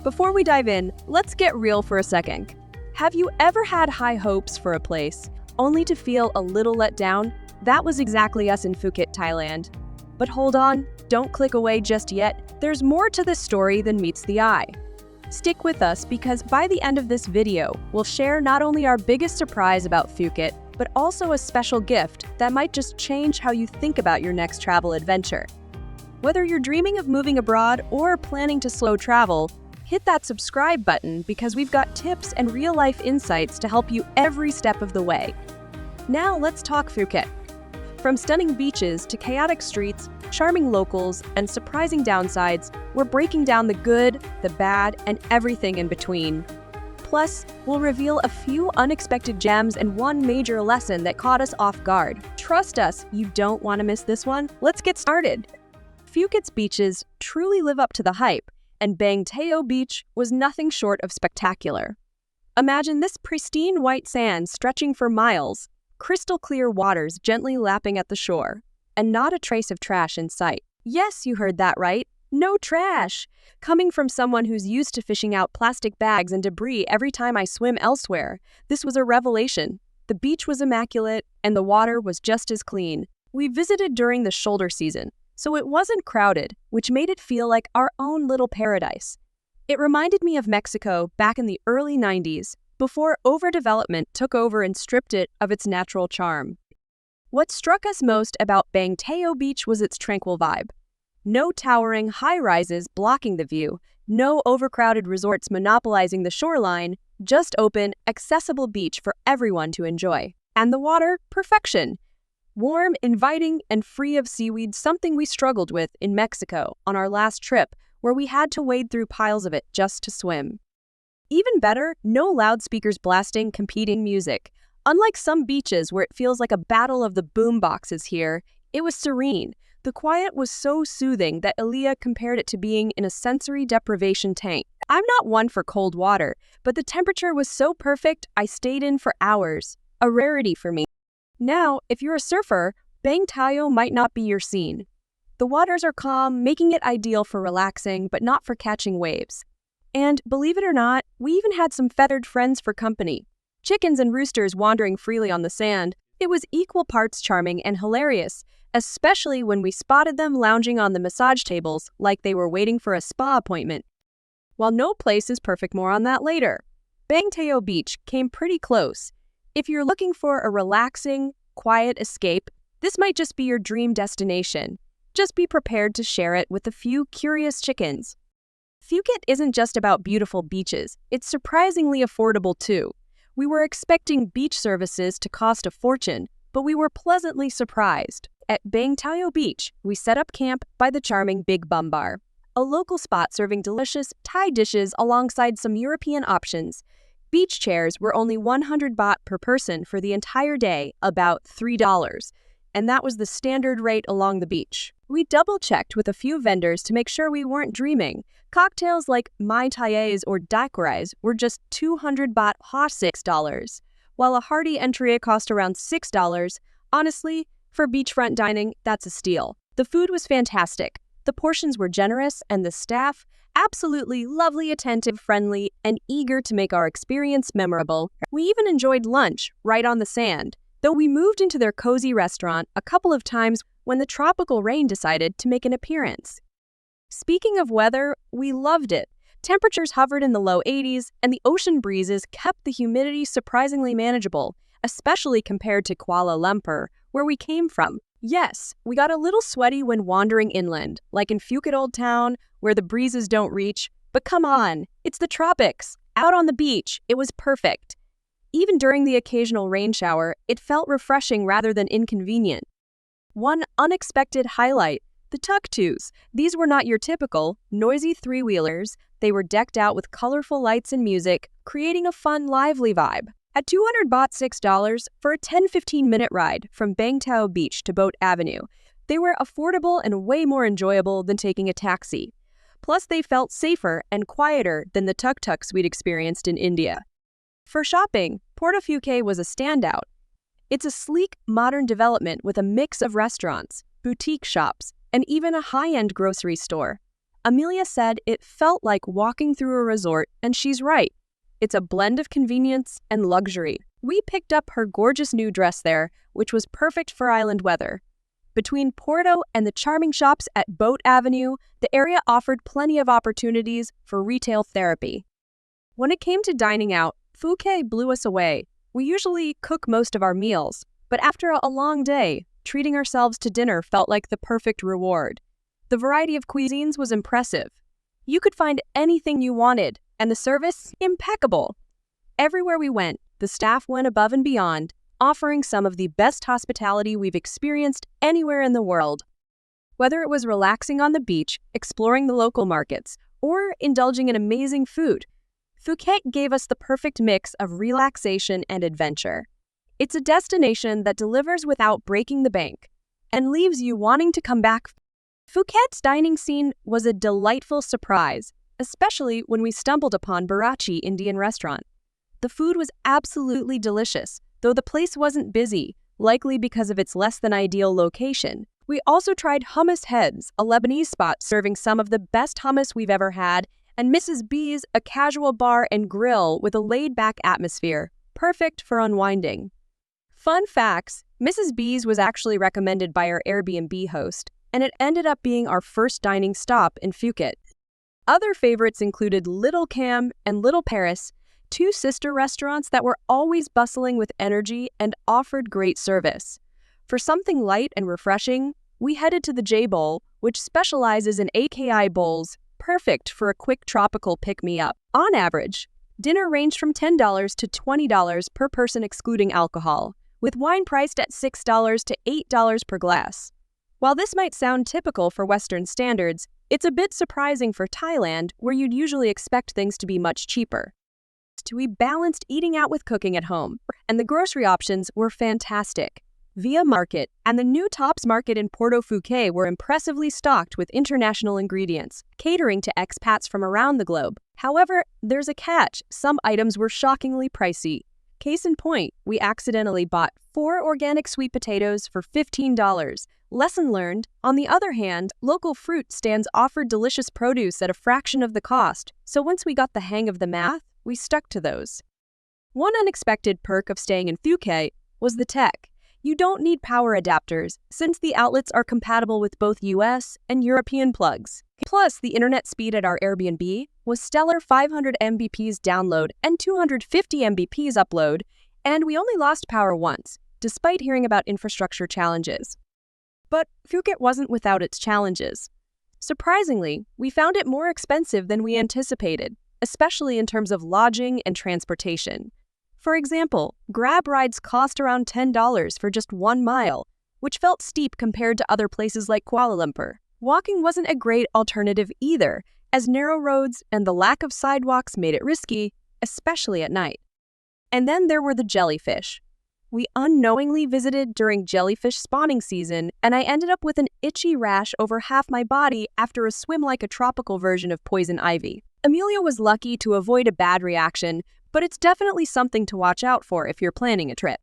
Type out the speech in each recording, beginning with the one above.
Before we dive in, let's get real for a second. Have you ever had high hopes for a place, only to feel a little let down? That was exactly us in Phuket, Thailand. But hold on, don't click away just yet. There's more to this story than meets the eye. Stick with us because by the end of this video, we'll share not only our biggest surprise about Phuket, but also a special gift that might just change how you think about your next travel adventure. Whether you're dreaming of moving abroad or planning to slow travel, hit that subscribe button because we've got tips and real-life insights to help you every step of the way. Now let's talk Phuket. From stunning beaches to chaotic streets, charming locals, and surprising downsides, we're breaking down the good, the bad, and everything in between. Plus, we'll reveal a few unexpected gems and one major lesson that caught us off guard. Trust us, you don't want to miss this one. Let's get started. Phuket's beaches truly live up to the hype, and Bang Teo Beach was nothing short of spectacular. Imagine this pristine white sand stretching for miles, crystal clear waters gently lapping at the shore, and not a trace of trash in sight. Yes, you heard that right. No trash! Coming from someone who's used to fishing out plastic bags and debris every time I swim elsewhere, this was a revelation. The beach was immaculate, and the water was just as clean. We visited during the shoulder season, so it wasn't crowded, which made it feel like our own little paradise. It reminded me of Mexico back in the early 90s, before overdevelopment took over and stripped it of its natural charm. What struck us most about Bang Teo Beach was its tranquil vibe. No towering high-rises blocking the view, no overcrowded resorts monopolizing the shoreline, just open, accessible beach for everyone to enjoy. And the water, perfection. Warm, inviting, and free of seaweed, something we struggled with in Mexico on our last trip, where we had to wade through piles of it just to swim. Even better, no loudspeakers blasting competing music. Unlike some beaches where it feels like a battle of the boomboxes here, it was serene. The quiet was so soothing that Aaliyah compared it to being in a sensory deprivation tank. I'm not one for cold water, but the temperature was so perfect I stayed in for hours, a rarity for me. Now, if you're a surfer, Bang Teo might not be your scene. The waters are calm, making it ideal for relaxing, but not for catching waves. And believe it or not, we even had some feathered friends for company. Chickens and roosters wandering freely on the sand. It was equal parts charming and hilarious, especially when we spotted them lounging on the massage tables like they were waiting for a spa appointment. While no place is perfect, more on that later. Bang Teo Beach came pretty close. If you're looking for a relaxing, quiet escape, this might just be your dream destination. Just be prepared to share it with a few curious chickens. Phuket isn't just about beautiful beaches, it's surprisingly affordable too. We were expecting beach services to cost a fortune, but we were pleasantly surprised. At Bang Teo Beach, we set up camp by the charming Big Bum Bar, a local spot serving delicious Thai dishes alongside some European options. Beach chairs were only 100 baht per person for the entire day, about $3, and that was the standard rate along the beach. We double-checked with a few vendors to make sure we weren't dreaming. Cocktails like Mai Tais or daiquiris were just 200 baht, $6, while a hearty entry cost around $6. Honestly, for beachfront dining, that's a steal. The food was fantastic. The portions were generous, and the staff, absolutely lovely, attentive, friendly, and eager to make our experience memorable. We even enjoyed lunch right on the sand, though we moved into their cozy restaurant a couple of times when the tropical rain decided to make an appearance. Speaking of weather, we loved it. Temperatures hovered in the low 80s, and the ocean breezes kept the humidity surprisingly manageable, especially compared to Kuala Lumpur, where we came from. Yes, we got a little sweaty when wandering inland, like in Phuket Old Town, where the breezes don't reach. But come on, it's the tropics. Out on the beach, it was perfect. Even during the occasional rain shower, it felt refreshing rather than inconvenient. One unexpected highlight, the tuk-tuks. These were not your typical, noisy three-wheelers. They were decked out with colorful lights and music, creating a fun, lively vibe. At 200 baht, $6 for a 10-15-minute ride from Bang Teo Beach to Boat Avenue, they were affordable and way more enjoyable than taking a taxi. Plus, they felt safer and quieter than the tuk-tuks we'd experienced in India. For shopping, Porta Phuket was a standout. It's a sleek, modern development with a mix of restaurants, boutique shops, and even a high-end grocery store. Amelia said it felt like walking through a resort, and she's right. It's a blend of convenience and luxury. We picked up her gorgeous new dress there, which was perfect for island weather. Between Porto and the charming shops at Boat Avenue, the area offered plenty of opportunities for retail therapy. When it came to dining out, Phuket blew us away. We usually cook most of our meals, but after a long day, treating ourselves to dinner felt like the perfect reward. The variety of cuisines was impressive. You could find anything you wanted, and the service, impeccable. Everywhere we went, the staff went above and beyond, offering some of the best hospitality we've experienced anywhere in the world. Whether it was relaxing on the beach, exploring the local markets, or indulging in amazing food, Phuket gave us the perfect mix of relaxation and adventure. It's a destination that delivers without breaking the bank and leaves you wanting to come back. Phuket's dining scene was a delightful surprise, especially when we stumbled upon Barachi Indian restaurant. The food was absolutely delicious, though the place wasn't busy, likely because of its less than ideal location. We also tried Hummus Heads, a Lebanese spot serving some of the best hummus we've ever had, and Mrs. B's, a casual bar and grill with a laid-back atmosphere, perfect for unwinding. Fun facts, Mrs. B's was actually recommended by our Airbnb host, and it ended up being our first dining stop in Phuket. Other favorites included Little Cam and Little Paris, two sister restaurants that were always bustling with energy and offered great service. For something light and refreshing, we headed to the J Bowl, which specializes in AKI bowls, perfect for a quick tropical pick-me-up. On average, dinner ranged from $10 to $20 per person excluding alcohol, with wine priced at $6 to $8 per glass. While this might sound typical for Western standards, it's a bit surprising for Thailand, where you'd usually expect things to be much cheaper. We balanced eating out with cooking at home, and the grocery options were fantastic. Via Market and the new Tops Market in Porto Phuket were impressively stocked with international ingredients, catering to expats from around the globe. However, there's a catch. Some items were shockingly pricey. Case in point, we accidentally bought 4 organic sweet potatoes for $15. Lesson learned, on the other hand, local fruit stands offered delicious produce at a fraction of the cost, so once we got the hang of the math, we stuck to those. One unexpected perk of staying in Phuket was the tech. You don't need power adapters, since the outlets are compatible with both US and European plugs. Plus, the internet speed at our Airbnb was stellar 500 Mbps download and 250 Mbps upload, and we only lost power once, despite hearing about infrastructure challenges. But Phuket wasn't without its challenges. Surprisingly, we found it more expensive than we anticipated, especially in terms of lodging and transportation. For example, Grab rides cost around $10 for just 1 mile, which felt steep compared to other places like Kuala Lumpur. Walking wasn't a great alternative either, as narrow roads and the lack of sidewalks made it risky, especially at night. And then there were the jellyfish. We unknowingly visited during jellyfish spawning season, and I ended up with an itchy rash over half my body after a swim like a tropical version of poison ivy. Amelia was lucky to avoid a bad reaction, but it's definitely something to watch out for if you're planning a trip.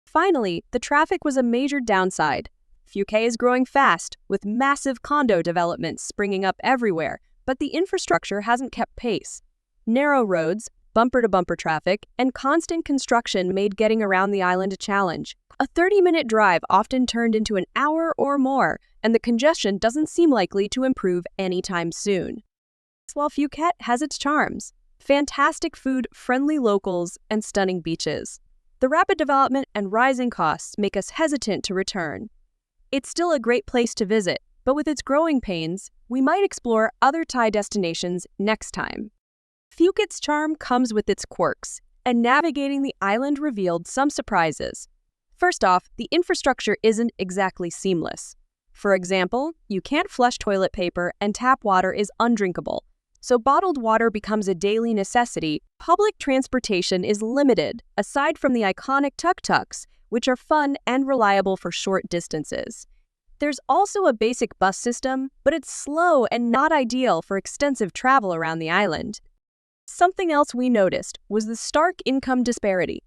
Finally, the traffic was a major downside. Phuket is growing fast, with massive condo developments springing up everywhere, but the infrastructure hasn't kept pace. Narrow roads, bumper-to-bumper traffic, and constant construction made getting around the island a challenge. A 30-minute drive often turned into an hour or more, and the congestion doesn't seem likely to improve anytime soon. While Phuket has its charms, fantastic food, friendly locals, and stunning beaches, the rapid development and rising costs make us hesitant to return. It's still a great place to visit, but with its growing pains, we might explore other Thai destinations next time. Phuket's charm comes with its quirks, and navigating the island revealed some surprises. First off, the infrastructure isn't exactly seamless. For example, you can't flush toilet paper and tap water is undrinkable, so bottled water becomes a daily necessity. Public transportation is limited, aside from the iconic tuk-tuks, which are fun and reliable for short distances. There's also a basic bus system, but it's slow and not ideal for extensive travel around the island. Something else we noticed was the stark income disparity.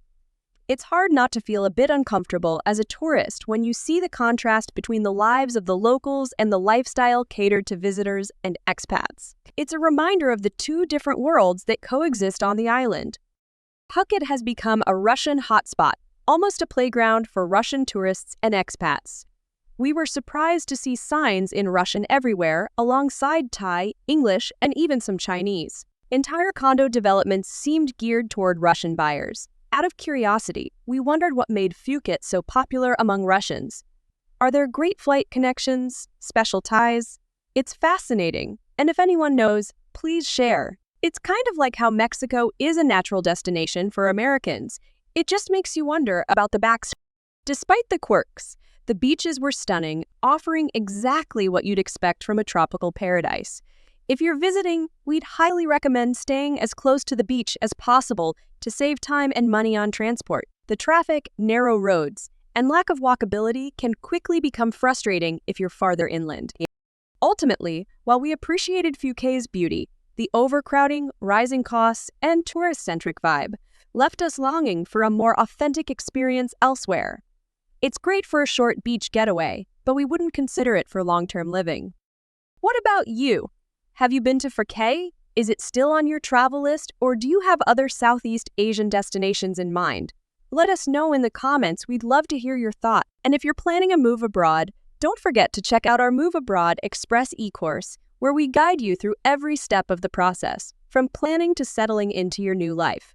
It's hard not to feel a bit uncomfortable as a tourist when you see the contrast between the lives of the locals and the lifestyle catered to visitors and expats. It's a reminder of the two different worlds that coexist on the island. Phuket has become a Russian hotspot, almost a playground for Russian tourists and expats. We were surprised to see signs in Russian everywhere, alongside Thai, English, and even some Chinese. Entire condo developments seemed geared toward Russian buyers. Out of curiosity, we wondered what made Phuket so popular among Russians. Are there great flight connections, special ties? It's fascinating, and if anyone knows, please share. It's kind of like how Mexico is a natural destination for Americans. It just makes you wonder about the backstory. Despite the quirks, the beaches were stunning, offering exactly what you'd expect from a tropical paradise. If you're visiting, we'd highly recommend staying as close to the beach as possible to save time and money on transport. The traffic, narrow roads, and lack of walkability can quickly become frustrating if you're farther inland. Ultimately, while we appreciated Phuket's beauty, the overcrowding, rising costs, and tourist-centric vibe left us longing for a more authentic experience elsewhere. It's great for a short beach getaway, but we wouldn't consider it for long-term living. What about you? Have you been to Phuket? Is it still on your travel list, or do you have other Southeast Asian destinations in mind? Let us know in the comments. We'd love to hear your thoughts. And if you're planning a move abroad, don't forget to check out our Move Abroad Express e-course, where we guide you through every step of the process, from planning to settling into your new life.